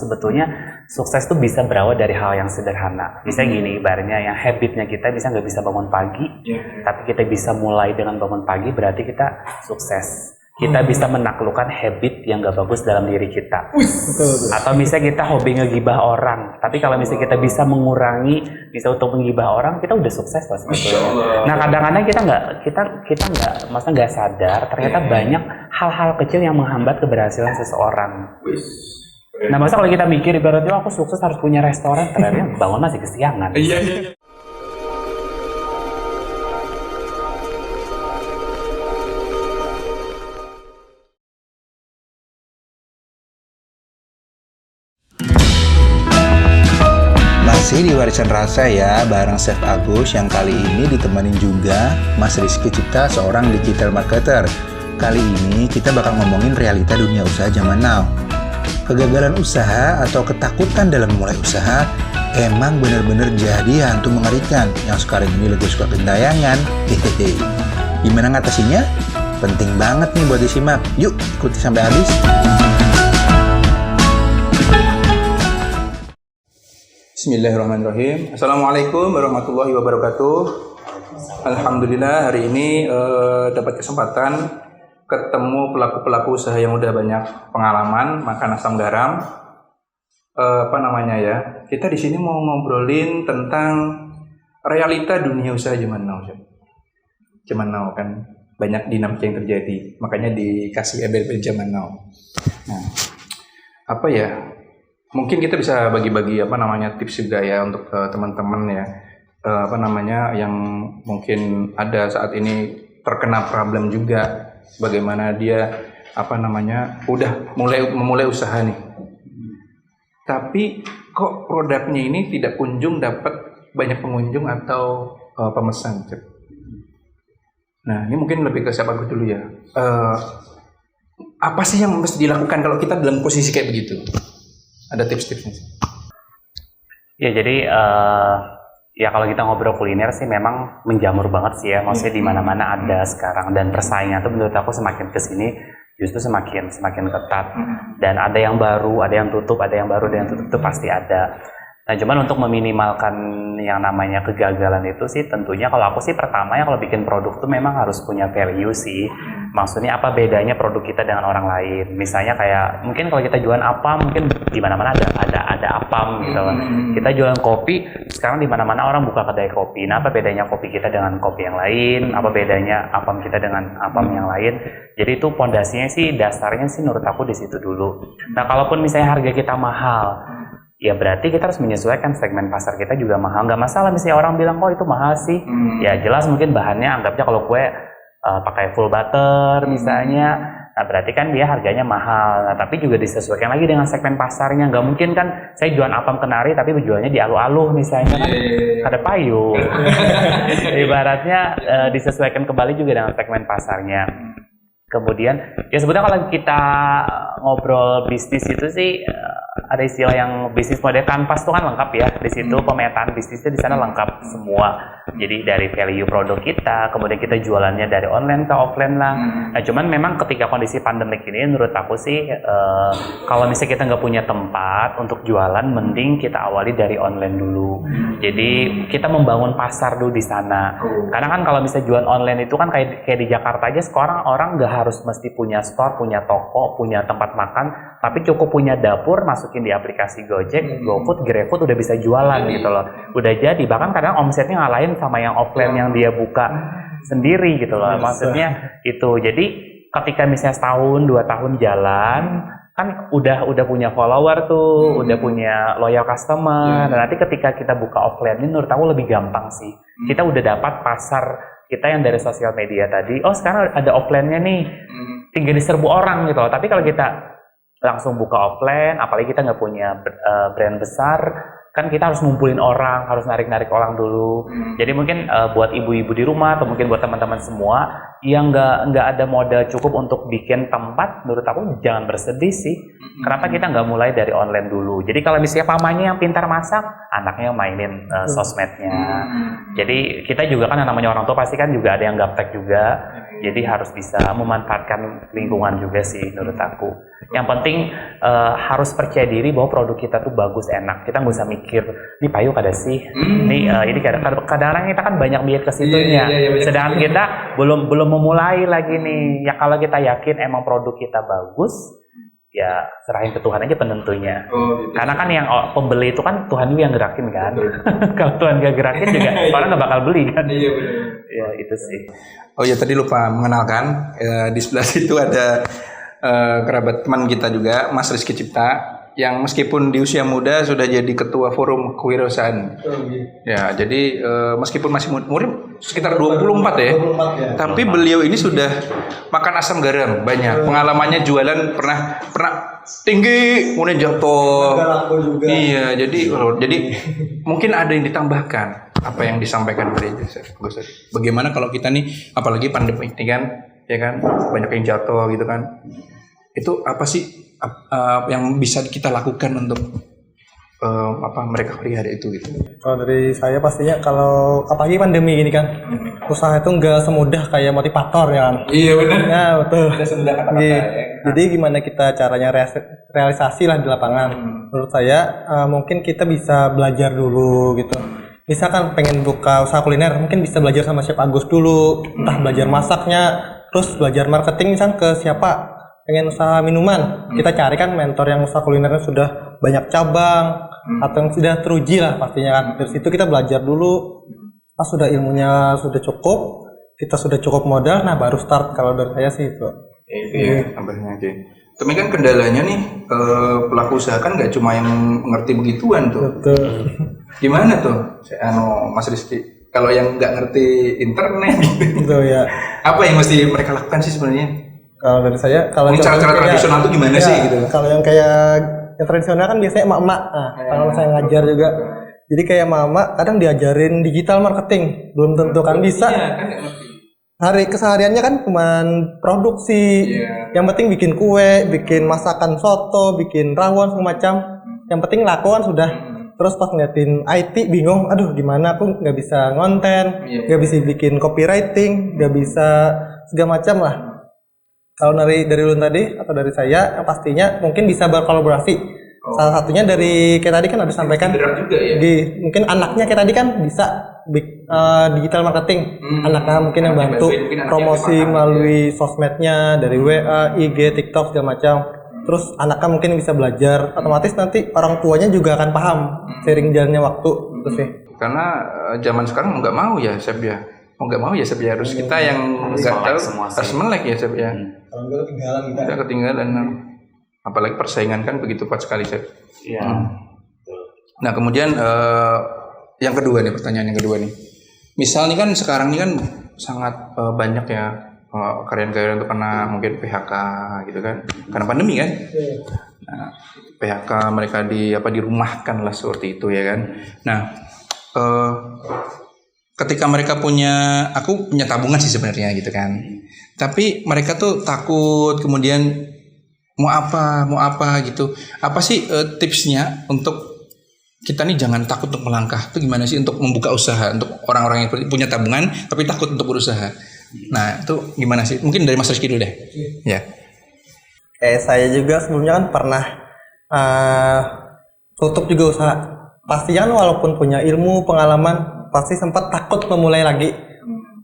sebetulnya sukses tuh bisa berawal dari hal yang sederhana. Bisa gini, ibaratnya yang habitnya kita bisa nggak bisa bangun pagi, tapi kita bisa mulai dengan bangun pagi, berarti kita sukses. Kita bisa menaklukkan habit yang gak bagus dalam diri kita. Atau misalnya kita hobi ngegibah orang, tapi kalau misalnya kita bisa mengurangi, bisa untuk menggibah orang, kita udah sukses lah sebetulnya. Nah kadang-kadang kita nggak sadar, ternyata banyak hal-hal kecil yang menghambat keberhasilan seseorang. Nah masa kalau kita mikir ibaratnya aku sukses harus punya restoran, ternyata bangun masih kesiangan. Iya. Masih di Warisan Rasa ya, bareng Chef Agus yang kali ini ditemenin juga Mas Rizky Cipta, seorang digital marketer. Kali ini kita bakal ngomongin realita dunia usaha zaman now. Kegagalan usaha atau ketakutan dalam memulai usaha emang bener-bener jadi hantu mengerikan yang sekarang ini lagi suka gentayangan. Hehehe. Gimana ngatasinnya? Penting banget nih buat disimak. Yuk, ikuti sampai habis. Bismillahirrahmanirrahim. Assalamualaikum warahmatullahi wabarakatuh. Alhamdulillah hari ini dapat kesempatan ketemu pelaku-pelaku usaha yang udah banyak pengalaman makan asam garam. Kita di sini mau ngobrolin tentang realita dunia usaha zaman now. Zaman now kan banyak dinamika yang terjadi, makanya dikasih embel-embel zaman now. Nah, mungkin kita bisa bagi-bagi tips juga ya untuk teman-teman ya, yang mungkin ada saat ini terkena problem juga, bagaimana dia udah memulai usaha nih, tapi kok produknya ini tidak kunjung dapat banyak pengunjung atau pemesan. Nah ini mungkin lebih ke siapa dulu ya, apa sih yang mesti dilakukan kalau kita dalam posisi kayak begitu? Ada tips-tipsnya sih? Ya jadi ya kalau kita ngobrol kuliner sih memang menjamur banget sih ya, maksudnya di mana-mana ada sekarang, dan persaingan tuh menurut aku semakin kesini justru semakin ketat, dan ada yang baru, ada yang tutup, ada yang baru, ada yang tutup itu pasti ada. Nah cuman untuk meminimalkan yang namanya kegagalan itu sih tentunya kalau aku sih pertama ya kalau bikin produk tuh memang harus punya value sih. Maksudnya apa bedanya produk kita dengan orang lain. Misalnya kayak mungkin kalau kita jualan apam, mungkin di mana-mana ada apam gitu loh. Kita jualan kopi, sekarang di mana-mana orang buka kedai kopi. Nah apa bedanya kopi kita dengan kopi yang lain? Apa bedanya apam kita dengan apam yang lain? Jadi itu pondasinya sih, dasarnya sih menurut aku di situ dulu. Nah kalaupun misalnya harga kita mahal, ya berarti kita harus menyesuaikan segmen pasar kita juga mahal. Nggak masalah misalnya orang bilang kok itu mahal sih, ya jelas mungkin bahannya anggapnya kalau kue pakai full butter misalnya, nah berarti kan dia harganya mahal. Nah tapi juga disesuaikan lagi dengan segmen pasarnya. Nggak mungkin kan saya jualan apam kenari tapi jualnya di alu-alu misalnya, kan ada payung. Ibaratnya disesuaikan kembali juga dengan segmen pasarnya. Kemudian ya sebetulnya kalau kita ngobrol bisnis itu sih ada istilah yang bisnis model kanvas itu kan lengkap ya. Di situ pemetaan bisnisnya di sana lengkap semua. Jadi dari value produk kita, kemudian kita jualannya dari online ke offline lah. Nah cuman memang ketika kondisi pandemik ini menurut aku sih kalau misalnya kita nggak punya tempat untuk jualan, mending kita awali dari online dulu. Jadi kita membangun pasar dulu di sana. Karena kan kalau misalnya jualan online itu kan kayak di Jakarta aja sekarang orang nggak harus mesti punya store, punya toko, punya tempat makan, tapi cukup punya dapur, masukin di aplikasi Gojek, GoFood, GrabFood udah bisa jualan gitu loh. Udah jadi, bahkan kadang omsetnya ngalahin sama yang offline yang dia buka sendiri gitu loh. Maksudnya itu. Jadi ketika misalnya setahun, 2 tahun jalan, kan udah punya follower tuh, udah punya loyal customer. Dan nanti ketika kita buka offline ini menurut aku lebih gampang sih. Kita udah dapat pasar kita yang dari sosial media tadi. Oh sekarang ada offline-nya nih, tinggal diserbu orang gitu loh. Tapi kalau kita langsung buka offline, apalagi kita nggak punya brand besar, kan kita harus ngumpulin orang, harus narik orang dulu. Jadi mungkin buat ibu-ibu di rumah atau mungkin buat teman-teman semua yang nggak ada modal cukup untuk bikin tempat, menurut aku jangan bersedih sih. Kenapa kita nggak mulai dari online dulu? Jadi kalau misalnya pamannya yang pintar masak, anaknya mainin sosmednya. Jadi kita juga kan yang namanya orang tua pasti kan juga ada yang gaptek juga. Jadi harus bisa memanfaatkan lingkungan juga sih menurut aku. Yang penting harus percaya diri bahwa produk kita tuh bagus, enak. Kita nggak usah mikir, ini payu kada sih, ini kadang-kadang kita kan banyak biaya ke situnya. Sedangkan kita belum memulai lagi nih. Ya kalau kita yakin emang produk kita bagus, ya serahin ke Tuhan aja penentunya. Gitu. Karena kan yang pembeli itu kan Tuhan juga yang gerakin kan. Kalau Tuhan gak gerakin juga orang nggak bakal beli kan. Iya benar. Ya itu sih. Oh ya, tadi lupa mengenalkan, di sebelah situ ada kerabat teman kita juga, Mas Rizky Cipta, yang meskipun di usia muda sudah jadi ketua forum kewirausahaan. Ya, jadi meskipun masih umur sekitar 24 ya, tapi beliau ini sudah makan asam garam banyak. Pengalamannya jualan pernah tinggi, kemudian jatuh. Iya, jadi mungkin ada yang ditambahkan apa yang disampaikan tadi. Bagaimana kalau kita nih, apalagi pandemi ini kan, ya kan, banyak yang jatuh gitu kan. Itu apa sih yang bisa kita lakukan untuk mereka pelihara itu gitu? Kalau dari saya pastinya, kalau apalagi pandemi ini kan, usaha itu nggak semudah kayak motivator ya kan. Iya benar. Nah betul. Ada semudah kata-kata Iya. ya. Jadi gimana kita caranya realisasi lah di lapangan. Menurut saya mungkin kita bisa belajar dulu gitu. Misalkan pengen buka usaha kuliner, mungkin bisa belajar sama Chef Agus dulu, entah belajar masaknya, terus belajar marketing misal ke siapa. Pengen usaha minuman, kita cari kan mentor yang usaha kulinernya sudah banyak cabang atau yang sudah teruji lah pastinya kan. Dari situ kita belajar dulu, pas sudah ilmunya sudah cukup, kita sudah cukup modal, nah baru start. Kalau dari saya sih itu. Iya, tambahnya aja. Tapi kan kendalanya nih, pelaku usaha kan nggak cuma yang ngerti begituan tuh. Betul. Gimana tuh, Mas Rizky? Kalau yang nggak ngerti internet, Itu ya. apa yang mesti mereka lakukan sih sebenarnya? Kalau dari saya, kalau Cara-cara tradisional tuh gimana sih gitu? Kalau yang kayak yang tradisional kan biasanya emak-emak. Nah, kalau saya ngajar juga, jadi kayak emak-emak kadang diajarin digital marketing, belum tentu kan bisa. Iya, kan nggak ngerti. Hari kesehariannya kan cuman produksi. Yang penting bikin kue, bikin masakan soto, bikin rawon semacam. Yang penting laku kan sudah. Terus pas ngeliatin IT bingung, aduh gimana aku nggak bisa ngonten, nggak bisa bikin copywriting, nggak bisa segala macam lah. Kalau dari lu tadi atau dari saya, pastinya mungkin bisa berkolaborasi. Salah satunya dari kayak tadi kan ada sampaikan juga ya. mungkin anaknya kayak tadi kan bisa digital marketing. Anaknya mungkin yang bantu promosi melalui sosmednya dari WA, IG, TikTok segala macam. Terus anaknya mungkin bisa belajar, otomatis nanti orang tuanya juga akan paham seiring jalannya waktu. Terus sih. Karena zaman sekarang nggak mau ya, Seb ya. Mau nggak mau ya, Seb ya, harus kita yang nggak tahu harus melek ya, Seb ya. Kalau nggak ketinggalan kita. Nggak ketinggalan. Apalagi persaingan kan begitu kuat sekali, Seb. Iya. Nah kemudian yang kedua nih, pertanyaan yang kedua nih. Misal nih kan sekarang ini kan sangat banyak ya karyawan-karyawan itu kena mungkin PHK gitu kan, karena pandemi kan. Nah, PHK mereka dirumahkan lah seperti itu ya kan. Nah ketika mereka aku punya tabungan sih sebenarnya gitu kan, tapi mereka tuh takut kemudian mau apa gitu. Apa sih tipsnya untuk kita nih jangan takut untuk melangkah? Itu gimana sih untuk membuka usaha untuk orang-orang yang punya tabungan tapi takut untuk berusaha? Nah itu gimana sih? Mungkin dari Mas Rizky dulu deh. Ya. Saya juga sebelumnya kan pernah tutup juga usaha. Pastinya kan walaupun punya ilmu, pengalaman, pasti sempat takut memulai lagi.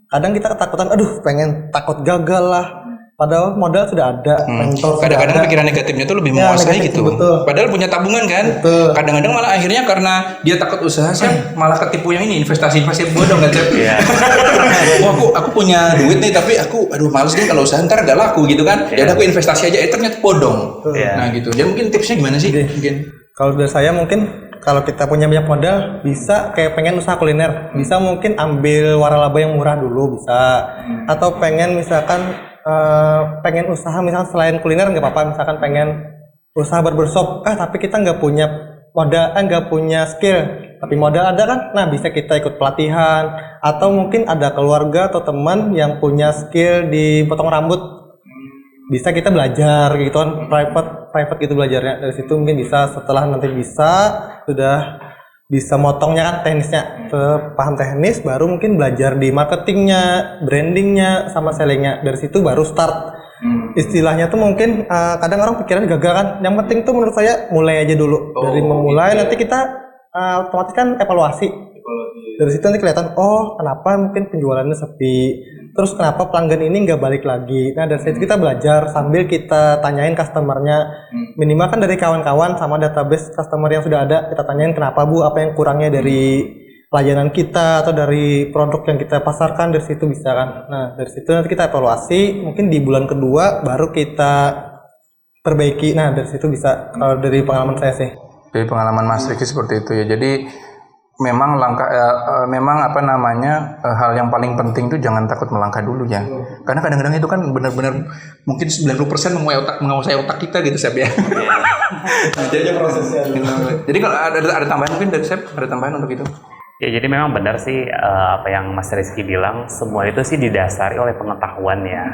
Kadang kita ketakutan, pengen takut gagal lah. Padahal modal sudah ada, mentor Kadang-kadang sudah ada. pikiran negatifnya tuh lebih menguasai negatif, gitu. betul. Padahal punya tabungan kan. Betul. Kadang-kadang malah akhirnya karena dia takut usaha, malah ketipu yang ini investasi bodong kan, Cep? Iya. Oh, aku punya duit nih, tapi aku males deh kalau usaha ntar nggak laku gitu kan. Ya udah aku investasi aja, ternyata bodong. Iya. Nah gitu. Jadi mungkin tipsnya gimana sih? Mungkin. Kalau dari saya mungkin kalau kita punya banyak modal, bisa kayak pengen usaha kuliner, bisa mungkin ambil waralaba yang murah dulu bisa. Atau pengen misalkan pengen usaha misalkan selain kuliner nggak apa-apa, misalkan pengen usaha barbershop, tapi kita nggak punya modal, nggak punya skill, tapi modal ada kan, nah bisa kita ikut pelatihan, atau mungkin ada keluarga atau teman yang punya skill di potong rambut, bisa kita belajar gitu kan, private gitu belajarnya. Dari situ mungkin bisa, setelah nanti bisa sudah bisa motongnya kan teknisnya, paham teknis, baru mungkin belajar di marketingnya, brandingnya, sama sellingnya. Dari situ baru start. Istilahnya tuh mungkin kadang orang pikiran gagal kan. Yang penting tuh menurut saya mulai aja dulu. Dari memulai nanti kita otomatis kan evaluasi. Dari situ nanti kelihatan, oh kenapa mungkin penjualannya sepi, terus kenapa pelanggan ini nggak balik lagi. Nah dari situ kita belajar sambil kita tanyain customernya, minimal kan dari kawan-kawan sama database customer yang sudah ada, kita tanyain kenapa Bu, apa yang kurangnya dari layanan kita atau dari produk yang kita pasarkan. Dari situ bisa kan. Nah dari situ nanti kita evaluasi, mungkin di bulan kedua baru kita perbaiki. Nah dari situ bisa, kalau dari pengalaman saya sih. Dari pengalaman Mas Riki seperti itu ya. Jadi memang hal yang paling penting tuh jangan takut melangkah dulu ya. Karena kadang-kadang itu kan benar-benar mungkin 90% menguasai otak kita gitu Sep ya. Jadi prosesnya. Jadi kalau ada tambahan mungkin dari Sep, ada tambahan untuk itu? Ya jadi memang benar sih apa yang Mas Rizky bilang, semua itu sih didasari oleh pengetahuan ya.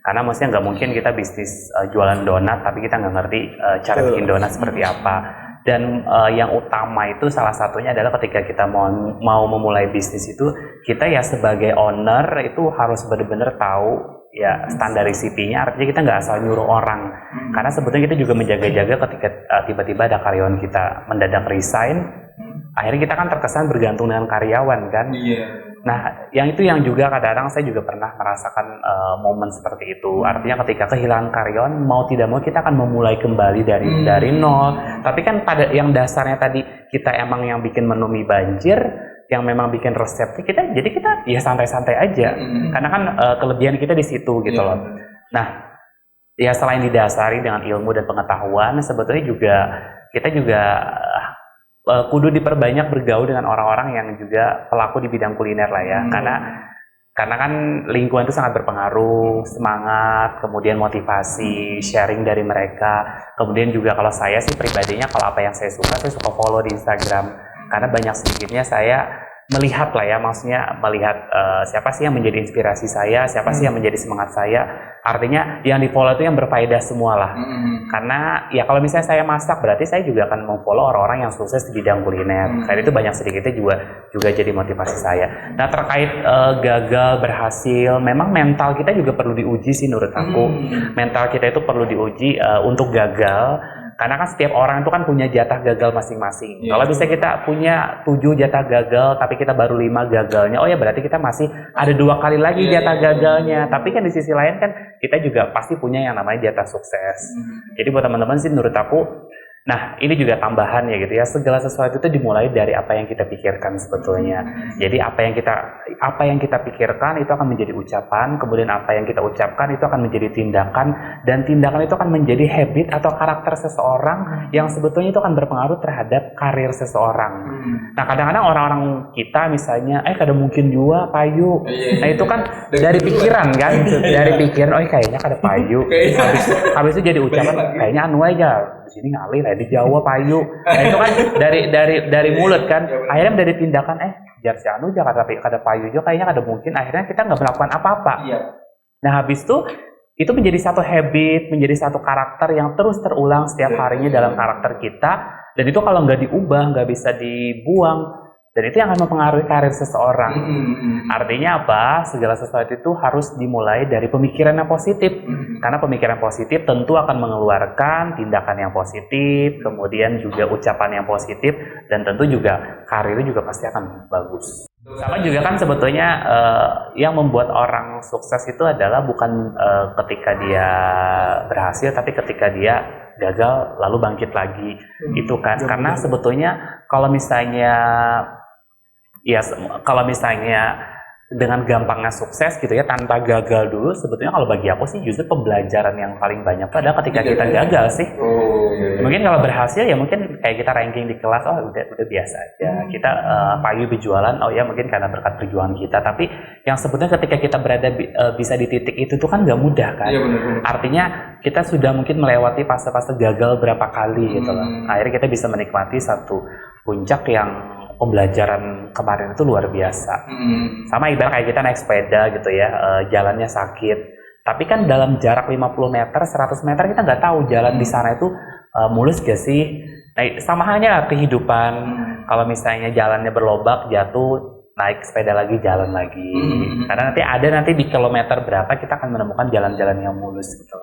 Karena maksudnya nggak mungkin kita bisnis jualan donat tapi kita nggak ngerti cara bikin donat seperti apa. Dan yang utama itu salah satunya adalah ketika kita mau memulai bisnis itu, kita ya sebagai owner itu harus benar-benar tahu ya standarisity-nya. Artinya kita nggak asal nyuruh orang. Karena sebetulnya kita juga menjaga-jaga ketika tiba-tiba ada karyawan kita mendadak resign. Akhirnya kita kan terkesan bergantung dengan karyawan kan. Nah, yang juga kadang-kadang saya juga pernah merasakan momen seperti itu. Artinya ketika kehilangan karyawan, mau tidak mau kita akan memulai kembali dari nol. Tapi kan pada yang dasarnya tadi kita emang yang bikin menu mie banjir, yang memang bikin resepnya jadi kita ya santai-santai aja. Karena kan kelebihan kita di situ gitu loh. Nah, ya selain didasari dengan ilmu dan pengetahuan, sebetulnya juga kita juga kudu diperbanyak bergaul dengan orang-orang yang juga pelaku di bidang kuliner lah ya. Karena kan lingkungan itu sangat berpengaruh, semangat, kemudian motivasi, sharing dari mereka. Kemudian juga kalau saya sih pribadinya, kalau apa yang saya suka follow di Instagram. Karena banyak sedikitnya saya melihat lah ya, maksudnya melihat siapa sih yang menjadi inspirasi saya, siapa sih yang menjadi semangat saya. Artinya yang di follow itu yang berfaedah semua lah. Karena ya kalau misalnya saya masak, berarti saya juga akan memfollow orang-orang yang sukses di bidang kuliner. Karena itu banyak sedikitnya juga jadi motivasi saya. Nah terkait gagal berhasil, memang mental kita juga perlu diuji sih menurut aku. Mental kita itu perlu diuji untuk gagal. Karena kan setiap orang itu kan punya jatah gagal masing-masing. Kalau bisa kita punya 7 jatah gagal, tapi kita baru 5 gagalnya, oh ya berarti kita masih ada 2 kali lagi jatah gagalnya. Tapi kan di sisi lain kan kita juga pasti punya yang namanya jatah sukses. Jadi buat teman-teman sih menurut aku, nah ini juga tambahan ya gitu ya, segala sesuatu itu dimulai dari apa yang kita pikirkan sebetulnya. Jadi apa yang kita pikirkan itu akan menjadi ucapan, kemudian apa yang kita ucapkan itu akan menjadi tindakan, dan tindakan itu akan menjadi habit atau karakter seseorang yang sebetulnya itu akan berpengaruh terhadap karir seseorang. Nah kadang-kadang orang-orang kita misalnya kadang mungkin juga payu. Nah itu kan dari pikiran kan, dari pikiran kayaknya kada payu. Habis itu jadi ucapan kayaknya anu aja di sini ngalih lah di Jawa payu. Nah itu kan dari mulut kan. Akhirnya dari tindakan jar si anu jangan kada payu juga kayaknya kada mungkin. Akhirnya kita nggak melakukan apa-apa. Nah habis itu menjadi satu habit, menjadi satu karakter yang terus terulang setiap harinya dalam karakter kita. Dan itu kalau nggak diubah, nggak bisa dibuang. Dan itu yang akan mempengaruhi karir seseorang. Artinya apa? Segala sesuatu itu harus dimulai dari pemikiran yang positif. Karena pemikiran positif tentu akan mengeluarkan tindakan yang positif, kemudian juga ucapan yang positif, dan tentu juga karirnya juga pasti akan bagus. Sama juga kan sebetulnya yang membuat orang sukses itu adalah bukan ketika dia berhasil, tapi ketika dia gagal lalu bangkit lagi. Itu kan karena sebetulnya kalau misalnya dengan gampangnya sukses gitu ya tanpa gagal dulu, sebetulnya kalau bagi aku sih justru pembelajaran yang paling banyak adalah ketika kita gagal sih. Mungkin kalau berhasil ya mungkin kayak kita ranking di kelas, udah biasa aja. Kita payu berjualan, mungkin karena berkat perjuangan kita. Tapi yang sebetulnya ketika kita berada bisa di titik itu tuh kan nggak mudah kan. Artinya kita sudah mungkin melewati fase-fase gagal berapa kali gitu loh. Akhirnya kita bisa menikmati satu puncak yang pembelajaran kemarin itu luar biasa. Sama ibarat kayak kita naik sepeda gitu ya, jalannya sakit. Tapi kan dalam jarak 50 meter, 100 meter kita nggak tahu jalan di sana itu mulus gak sih. Nah, sama halnya kehidupan. Kalau misalnya jalannya berlobak, jatuh, naik sepeda lagi, jalan lagi. Karena nanti di kilometer berapa kita akan menemukan jalan-jalan yang mulus gitu.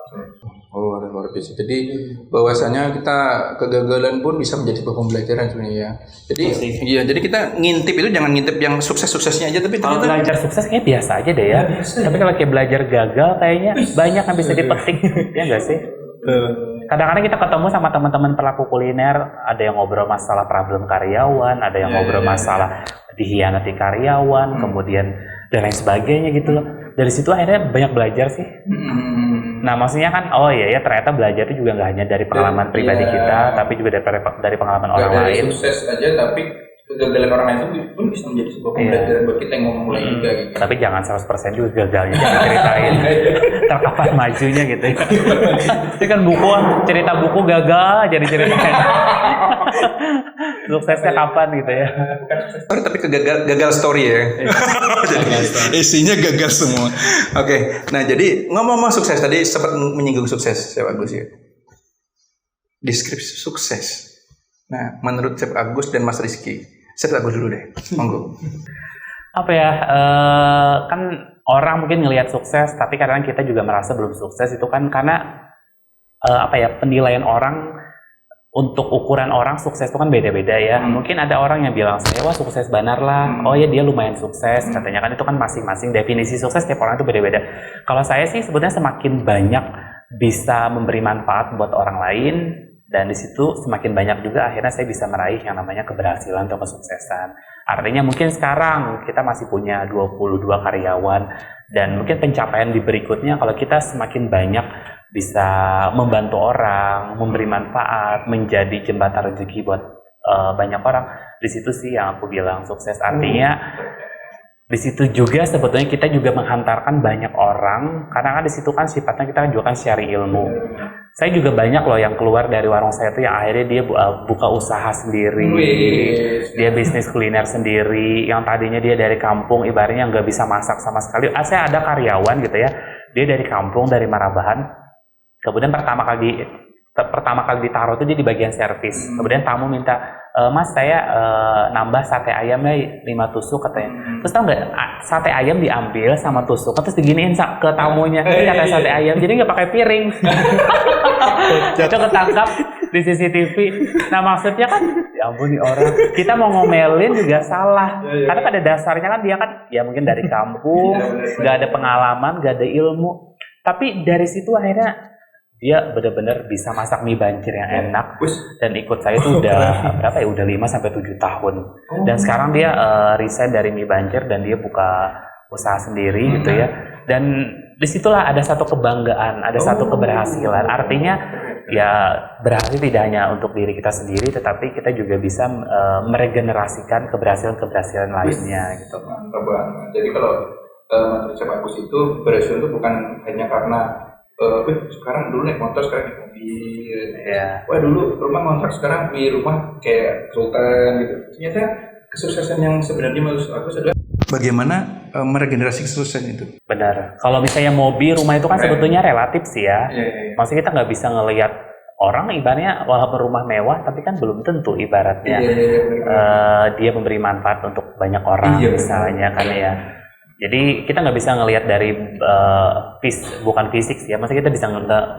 Oh, luar biasa. Jadi bahwasanya kita kegagalan pun bisa menjadi sebuah pembelajaran sebenarnya ya. Jadi iya, jadi kita ngintip itu jangan ngintip yang sukses-suksesnya aja, tapi Kalau ternyata belajar sukses kayaknya biasa aja deh ya. Tapi kalau kayak belajar gagal kayaknya banyak yang bisa dipetik. Ya nggak sih? Kadang-kadang kita ketemu sama teman-teman pelaku kuliner, ada yang ngobrol masalah problem karyawan, ada yang ngobrol masalah dihianati karyawan, kemudian dan lain sebagainya gitu loh. Dari situ akhirnya banyak belajar sih. Nah maksudnya kan, oh iya ya ternyata belajar itu juga nggak hanya dari pengalaman pribadi kita, tapi juga dari pengalaman orang lain. sukses aja, tapi kegagalan orang lain itu pun bisa menjadi sebuah pembelajaran buat kita yang mau mulai juga gitu. Tapi jangan 100% juga gagalnya, jangan ceritain. Ntar kapan majunya gitu. Itu kan buku, cerita buku gagal jadi ceritain. Suksesnya kapan gitu ya. Tapi gagal story ya. Jadi isinya gagal semua. Oke. Nah, jadi ngomong-ngomong sukses tadi sempat menyinggung sukses Chef Agus ya. Deskripsi sukses. Nah, menurut Chef Agus dan Mas Rizky, Chef Agus dulu deh. Monggo. Apa ya, kan orang mungkin ngelihat sukses, tapi kadang kita juga merasa belum sukses. Itu kan karena penilaian orang untuk ukuran orang sukses itu kan beda-beda ya. Mungkin ada orang yang bilang saya wah sukses benar lah. Oh ya dia lumayan sukses. Katanya kan itu kan masing-masing definisi sukses tiap orang itu beda-beda. Kalau saya sih sebetulnya semakin banyak bisa memberi manfaat buat orang lain, dan di situ semakin banyak juga akhirnya saya bisa meraih yang namanya keberhasilan atau kesuksesan. Artinya mungkin sekarang kita masih punya 22 karyawan, dan mungkin pencapaian di berikutnya kalau kita semakin banyak bisa membantu orang, memberi manfaat, menjadi jembatan rezeki buat banyak orang. Di situ sih yang aku bilang sukses. Artinya di situ juga sebetulnya kita juga menghantarkan banyak orang, karena kan di situ kan sifatnya kita juga kan sharing ilmu. Saya juga banyak loh yang keluar dari warung saya itu yang akhirnya dia buka usaha sendiri, dia bisnis kuliner sendiri, yang tadinya dia dari kampung ibaratnya nggak bisa masak sama sekali. Saya ada karyawan gitu ya, dia dari kampung, dari Marabahan, kemudian pertama kali ditaruh itu dia di bagian servis. Kemudian tamu minta, Mas saya nambah sate ayamnya 5 tusuk katanya. Terus tau nggak, sate ayam diambil sama tusuk, terus diginiin ke tamunya. Ini katanya sate ayam, jadi nggak pakai piring. Itu ketangkap di CCTV. Nah maksudnya kan, ya ampun nih orang. Kita mau ngomelin juga salah. Karena pada dasarnya kan dia kan, ya mungkin dari kampung, nggak ada pengalaman, nggak ada ilmu. Tapi dari situ akhirnya dia benar-benar bisa masak mie banjir yang enak, dan ikut saya itu udah berapa ya, udah 5-7 tahun. Dan sekarang dia resign dari mie banjir dan dia buka usaha sendiri gitu ya. Dan disitulah ada satu kebanggaan, ada satu keberhasilan. Artinya ya berhasil tidak hanya untuk diri kita sendiri, tetapi kita juga bisa meregenerasikan keberhasilan-keberhasilan lainnya gitu. Mantap banget. Jadi kalau menurut Chef Agus itu berhasil itu bukan hanya karena sekarang dulu naik motor, sekarang naik mobil. Wah dulu rumah kontrak, sekarang di rumah kayak sultan gitu. Ternyata kesuksesan yang sebenarnya menurut aku adalah bagaimana meregenerasi kesuksesan itu. Benar. Kalau misalnya mobil, rumah itu kan sebetulnya relatif sih ya. Maksudnya kita nggak bisa ngelihat orang ibaratnya walaupun rumah mewah, tapi kan belum tentu ibaratnya dia memberi manfaat untuk banyak orang misalnya kan ya. Jadi kita nggak bisa ngelihat dari bukan fisik sih ya, maksudnya kita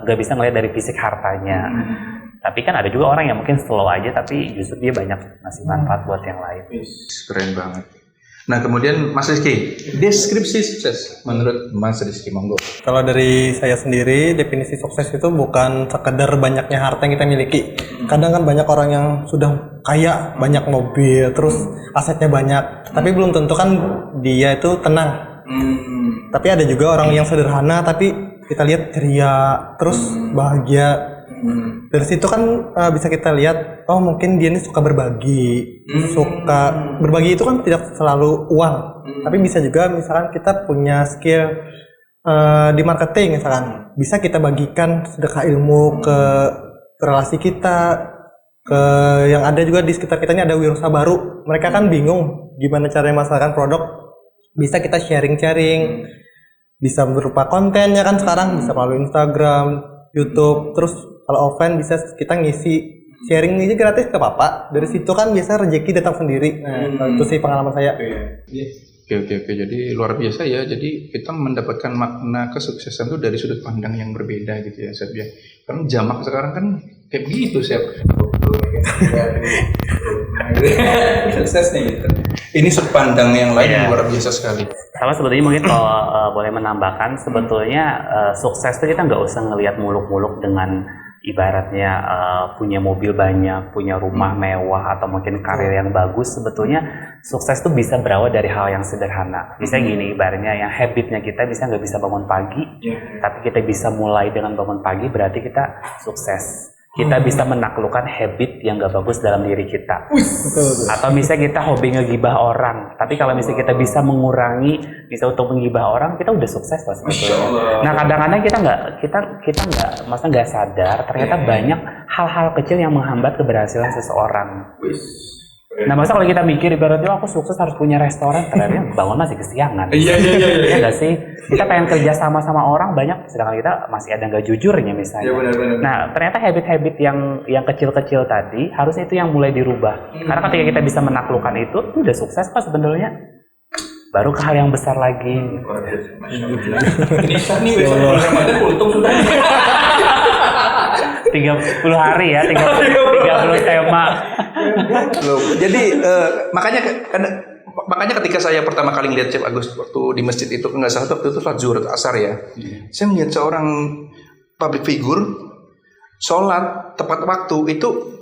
nggak bisa ngelihat dari fisik hartanya. Tapi kan ada juga orang yang mungkin slow aja, tapi justru dia banyak ngasih manfaat buat yang lain. Keren banget. Nah kemudian Mas Rizky, deskripsi sukses menurut Mas Rizky, monggo. Kalau dari saya sendiri, definisi sukses itu bukan sekedar banyaknya harta yang kita miliki. Kadang kan banyak orang yang sudah kaya, banyak mobil, terus asetnya banyak, tapi belum tentu kan dia itu tenang. Tapi ada juga orang yang sederhana, tapi kita lihat ceria, terus bahagia. Dari situ kan bisa kita lihat, oh mungkin dia ini suka berbagi, suka berbagi itu kan tidak selalu uang, tapi bisa juga misalkan kita punya skill di marketing misalkan, bisa kita bagikan sedekah ilmu ke relasi kita, ke yang ada juga di sekitar kita. Ini ada wirausaha baru, mereka kan bingung gimana cara memasarkan produk, bisa kita sharing-sharing, bisa berupa kontennya kan sekarang bisa melalui Instagram, YouTube, terus kalau offline bisa kita ngisi sharing aja gratis ke Bapak. Dari situ kan biasa rezeki datang sendiri. Nah, itu sih pengalaman saya. Oke. Jadi luar biasa ya. Jadi kita mendapatkan makna kesuksesan itu dari sudut pandang yang berbeda gitu ya, Chef ya. Karena jamak sekarang kan kayak begitu, Chef. Sukses nih gitu. Ini sudut pandang yang lain yang luar biasa sekali. Sama sebetulnya mungkin kalau boleh menambahkan, sebetulnya sukses itu kita nggak usah ngelihat muluk-muluk dengan ibaratnya punya mobil banyak, punya rumah mewah, atau mungkin karir yang bagus. Sebetulnya sukses itu bisa berawal dari hal yang sederhana. Misalnya gini, ibaratnya yang habitnya kita bisa nggak bisa bangun pagi, tapi kita bisa mulai dengan bangun pagi, berarti kita sukses. Kita bisa menaklukkan habit yang gak bagus dalam diri kita. Atau misalnya kita hobi ngegibah orang, tapi kalau misalnya kita bisa mengurangi, bisa untuk menggibah orang, kita udah sukses lah sebetulnya. Nah kadang-kadang kita nggak sadar, ternyata banyak hal-hal kecil yang menghambat keberhasilan seseorang. Nah masa kalau kita mikir ibaratnya aku sukses harus punya restoran, ternyata bangun masih kesiangan. Iya. Ya nggak sih? Kita pengen kerja sama orang banyak, sedangkan kita masih ada nggak jujurnya misalnya. Ya, benar. Nah ternyata habit-habit yang kecil-kecil tadi harusnya itu yang mulai dirubah. Karena ketika kita bisa menaklukkan itu udah sukses kok sebenarnya. Baru ke hal yang besar lagi. Ini nih besok Ramadan untung sudah. 30 hari ya, 30 tema. Loh, jadi makanya ketika saya pertama kali ngeliat Chef Agus waktu di masjid itu, nggak salah waktu itu sholat zuhur asar ya, saya melihat seorang public figure sholat tepat waktu itu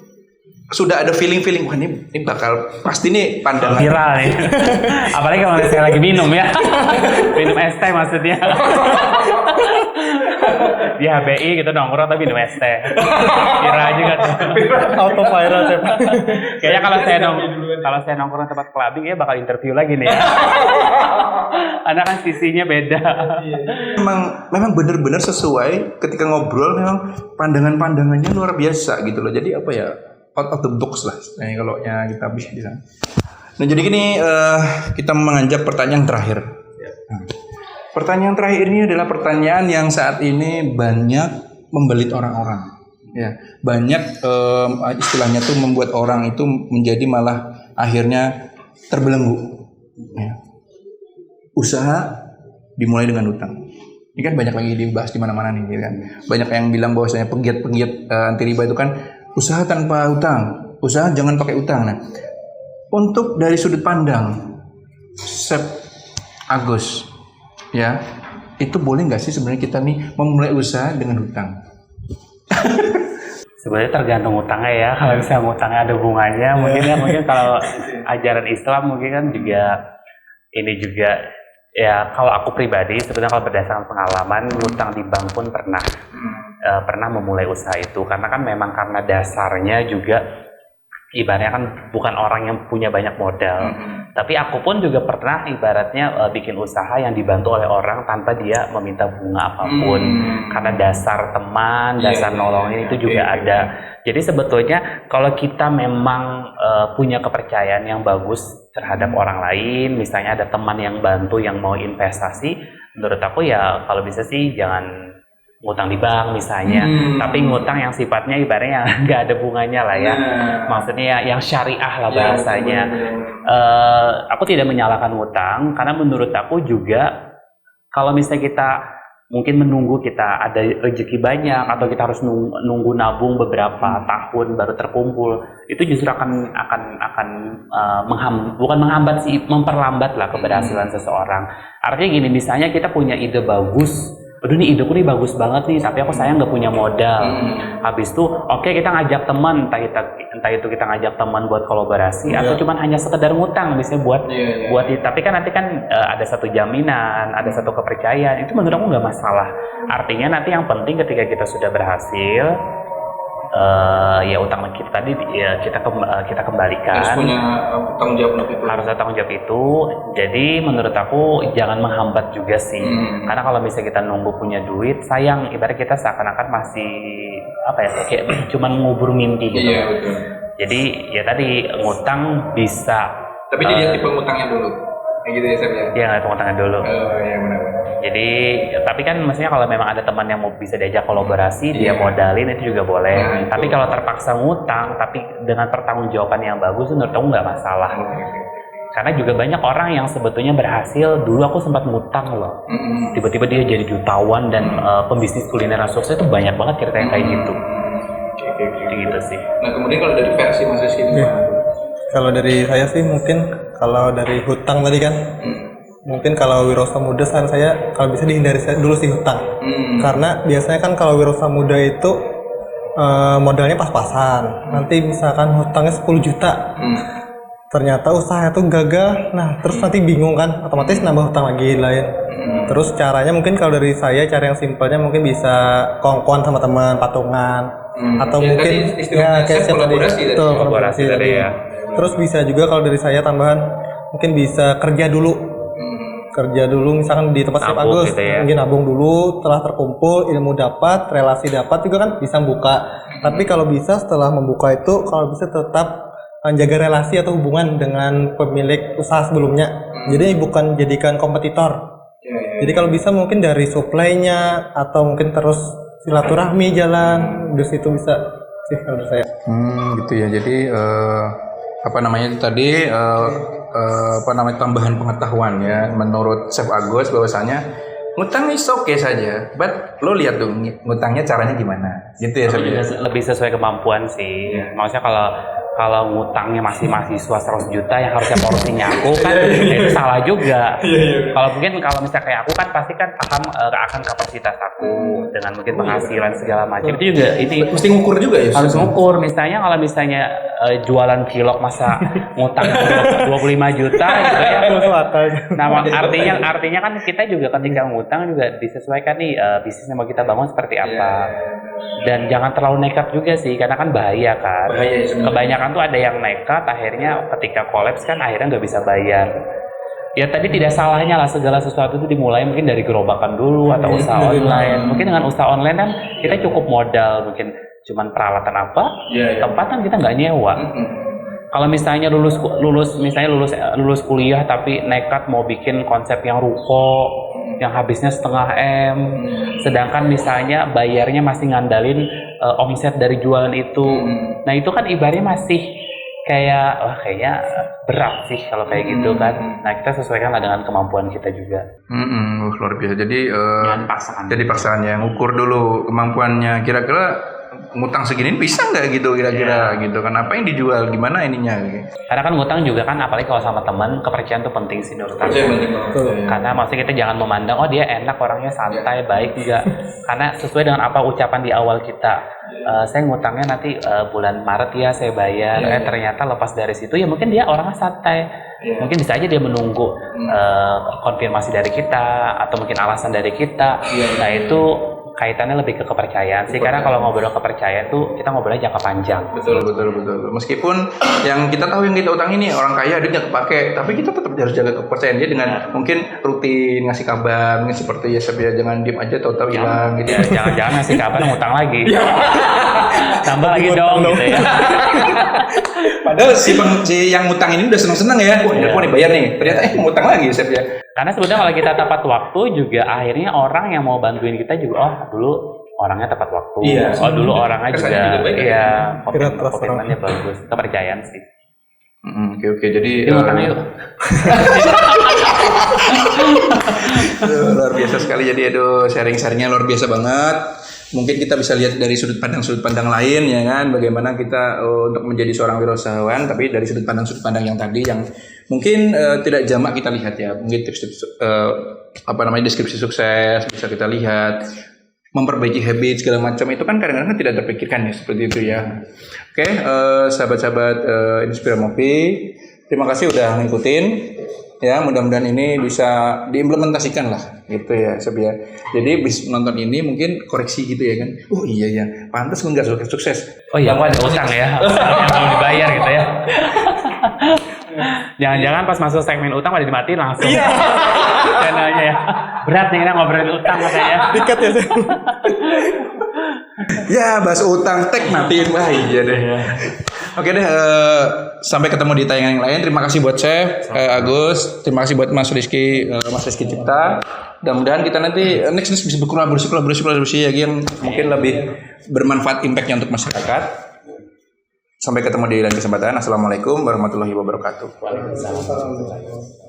sudah ada feeling wah ini bakal pasti nih pandangan viral nih. Apalagi kalau saya lagi minum ya, minum es teh maksudnya. Di HBI gitu nongkrong tapi minum es teh. Viral juga tuh. Auto viral Chef. Kayaknya kalau saya nongkrong tempat clubbing ya bakal interview lagi nih ya. Karena kan sisinya beda. Memang benar-benar sesuai ketika ngobrol, memang pandangannya luar biasa gitu loh. Jadi apa ya, out of the box lah. Nah, kalau ya kita bisa di sana. Nah jadi gini, kita menganjak pertanyaan terakhir. Pertanyaan terakhir ini adalah pertanyaan yang saat ini banyak membelit orang-orang. Ya, banyak istilahnya tuh membuat orang itu menjadi malah akhirnya terbelenggu. Ya. Usaha dimulai dengan utang. Ini kan banyak lagi dibahas di mana-mana nih, gitu kan. Banyak yang bilang bahwasanya pegiat-pegiat anti riba itu kan usaha tanpa utang, usaha jangan pakai utang. Nah, untuk dari sudut pandang Chef Agus, ya, itu boleh nggak sih sebenarnya kita nih memulai usaha dengan hutang? Sebenarnya tergantung utangnya ya. Kalau misalnya utangnya ada bunganya, mungkin kalau ajaran Islam mungkin kan juga ini juga ya. Kalau aku pribadi sebenarnya kalau berdasarkan pengalaman, utang di bank pun pernah memulai usaha itu, karena kan memang karena dasarnya juga ibaratnya kan bukan orang yang punya banyak modal. Tapi aku pun juga pernah ibaratnya bikin usaha yang dibantu oleh orang tanpa dia meminta bunga apapun. Karena dasar teman, dasar nolongin itu juga ada. Jadi sebetulnya kalau kita memang punya kepercayaan yang bagus terhadap orang lain, misalnya ada teman yang bantu yang mau investasi, menurut aku ya kalau bisa sih jangan ngutang di bank misalnya, tapi ngutang yang sifatnya ibaratnya nggak ada bunganya lah ya, maksudnya yang syariah lah bahasanya. Aku tidak menyalahkan ngutang, karena menurut aku juga kalau misalnya kita mungkin menunggu kita ada rezeki banyak atau kita harus nunggu nabung beberapa tahun baru terkumpul, itu justru akan bukan menghambat sih, memperlambat lah keberhasilan seseorang. Artinya gini, misalnya kita punya ide bagus, aduh nih ideku nih bagus banget nih, tapi aku sayang nggak punya modal. Habis itu oke, kita ngajak teman, entah itu kita ngajak teman buat kolaborasi atau cuman hanya sekedar ngutang misalnya buat tapi kan nanti kan ada satu jaminan, ada satu kepercayaan, itu menurut aku nggak masalah. Artinya nanti yang penting ketika kita sudah berhasil, ya utang kita tadi ya kita kembalikan. Harus punya tanggung jawab untuk itu. Harus ada tanggung jawab itu. Jadi menurut aku jangan menghambat juga sih. Karena kalau misalnya kita nunggu punya duit, sayang, ibarat kita seakan-akan masih apa ya, kayak cuman ngubur mimpi gitu. Iya, betul. Jadi ya tadi ngutang bisa. Tapi dilihat tipe ngutangnya dulu. Kayak gitu ya, Chef ya. Iya, ngutangnya dulu. Iya benar. Jadi tapi kan maksudnya kalau memang ada teman yang mau bisa diajak kolaborasi, dia modalin itu juga boleh. Tapi kalau terpaksa ngutang, tapi dengan pertanggungjawaban yang bagus, menurut aku nggak masalah. Karena juga banyak orang yang sebetulnya berhasil. Dulu aku sempat ngutang loh. Tiba-tiba dia jadi jutawan dan pembisnis kuliner yang sukses itu banyak banget ceritanya kayak gitu. Gitu sih. Nah kemudian kalau dari versi Mas Rizky Kalau dari saya sih mungkin kalau dari hutang tadi kan, mungkin kalau wirausaha muda saran saya kalau bisa dihindari dulu sih hutang. Karena biasanya kan kalau wirausaha muda itu modalnya pas-pasan. Nanti misalkan hutangnya 10 juta. Ternyata usaha itu gagal, nah terus nanti bingung kan, otomatis nambah hutang lagi lain. Terus caranya mungkin kalau dari saya cara yang simpelnya mungkin bisa kongkon sama teman, patungan, atau Ya, mungkin tadi ya kayak siapa kolaborasi tadi, tadi. Betul, Kolaborasi tadi ya. Terus bisa juga kalau dari saya tambahan mungkin bisa kerja dulu misalkan di tempat Chef Nabung Agus, gitu ya. mungkin nabung dulu, setelah terkumpul ilmu dapat, relasi dapat juga kan bisa buka. Tapi kalau bisa setelah membuka itu kalau bisa tetap menjaga relasi atau hubungan dengan pemilik usaha sebelumnya. Jadi bukan jadikan kompetitor. Jadi kalau bisa mungkin dari supply-nya atau mungkin terus silaturahmi jalan, dari situ bisa sih kalau menurut saya. Gitu ya. Jadi apa namanya itu tadi apa namanya tambahan pengetahuan ya menurut Chef Agus bahwasanya ngutang is oke saja, but lo lihat dong ngutangnya caranya gimana, gitu ya Chef. Lebih sesuai kemampuan sih. Maksudnya kalau ngutangnya masih mahasiswa 100 juta yang harusnya porsinya aku kan itu salah juga. Kalau misalnya kayak aku kan pasti kan paham akan kapasitas aku dengan mungkin penghasilan segala macam itu juga ini Mesti ngukur juga ya. harus ngukur. Misalnya kalau misalnya jualan cilok masa ngutang 25 juta gitu ya. Nah artinya kan kita juga ketika ngutang juga disesuaikan nih bisnis yang mau kita bangun seperti apa. Dan jangan terlalu nekat juga sih karena kan bahaya kan. Kebanyakan tuh ada yang nekat akhirnya ketika kolaps kan akhirnya nggak bisa bayar. Ya tadi tidak salahnya lah segala sesuatu itu dimulai mungkin dari gerobakan dulu atau usaha online. Mungkin dengan usaha online kan kita cukup modal, mungkin cuman peralatan apa, tempat kan kita nggak nyewa. Kalau misalnya lulus kuliah tapi nekat mau bikin konsep yang ruko yang habisnya 0,5 M, sedangkan misalnya bayarnya masih ngandalin omset dari jualan itu. Nah itu kan ibaratnya masih kayaknya berat sih kalau kayak gitu kan. Nah kita sesuaikan lah dengan kemampuan kita juga. Luar biasa. Jadi Jangan paksakan. jadi paksaannya ngukur dulu kemampuannya. Kira-kira ngutang segini bisa nggak gitu kira-kira gitu kan? Apa yang dijual? Gimana ininya? Gitu. Karena kan ngutang juga kan apalagi kalau sama teman kepercayaan tuh penting sih menurut aku. Karena maksudnya kita jangan memandang oh dia enak orangnya santai baik enggak. Karena sesuai dengan apa ucapan di awal kita. Saya ngutangnya nanti bulan Maret ya saya bayar. Ternyata lepas dari situ ya mungkin dia orangnya santai. Mungkin bisa aja dia menunggu konfirmasi dari kita atau mungkin alasan dari kita. Nah itu kaitannya lebih ke kepercayaan sih, karena kalau ngobrol kepercayaan tuh kita ngobrolnya jangka panjang. Betul. Meskipun yang kita tahu yang kita utang ini orang kaya dia nggak kepake, tapi kita tetap harus jaga kepercayaan dia dengan mungkin rutin ngasih kabar, mungkin seperti ya Sebia, jangan diem aja tahu-tahu hilang gitu. Ya, jangan ngasih kabar ngutang lagi. Tambah lagi dong gitu ya. Padahal si yang ngutang ini udah seneng-seneng ya, wah nih bayar nih, ternyata ngutang lagi Sebia. Karena sebetulnya kalau kita tepat waktu juga akhirnya orang yang mau bantuin kita juga dulu orangnya tepat waktu. Dulu orangnya juga komitmennya bagus. Kepercayaan sih. Oke. Jadi ngutang yuk. Luar biasa sekali. Jadi sharing-sharingnya luar biasa banget. Mungkin kita bisa lihat dari sudut pandang lain ya kan, bagaimana kita untuk menjadi seorang wirausahawan tapi dari sudut pandang yang tadi yang mungkin tidak jamak kita lihat ya. Mungkin tips-tips deskripsi sukses bisa kita lihat, memperbaiki habit segala macam itu kan kadang-kadang tidak terpikirkan ya seperti itu ya. Oke, sahabat-sahabat Inspiramopi, terima kasih udah ngikutin. Ya, mudah-mudahan ini bisa diimplementasikan lah gitu ya Sob ya. Jadi bis nonton ini mungkin koreksi gitu ya kan. Oh iya ya, pantas gue nggak sukses. Oh iya, aku ada utang ya, yang belum dibayar gitu ya. Jangan-jangan pas masuk segmen utang pada dimatiin langsung. Iya. Channelnya ya. Berat nih kita ngobrolin utang katanya. Dikat ya. Ya, bahas utang tek matiin. Wah iya deh. Oke deh, sampai ketemu di tayangan yang lain. Terima kasih buat Chef Agus, terima kasih buat Mas Rizky Cipta. Mudah-mudahan kita nanti next bisa berkolaborasi lagi yang mungkin lebih bermanfaat impactnya untuk masyarakat. Sampai ketemu di lain kesempatan. Assalamualaikum warahmatullahi wabarakatuh. Waalaikumsalam.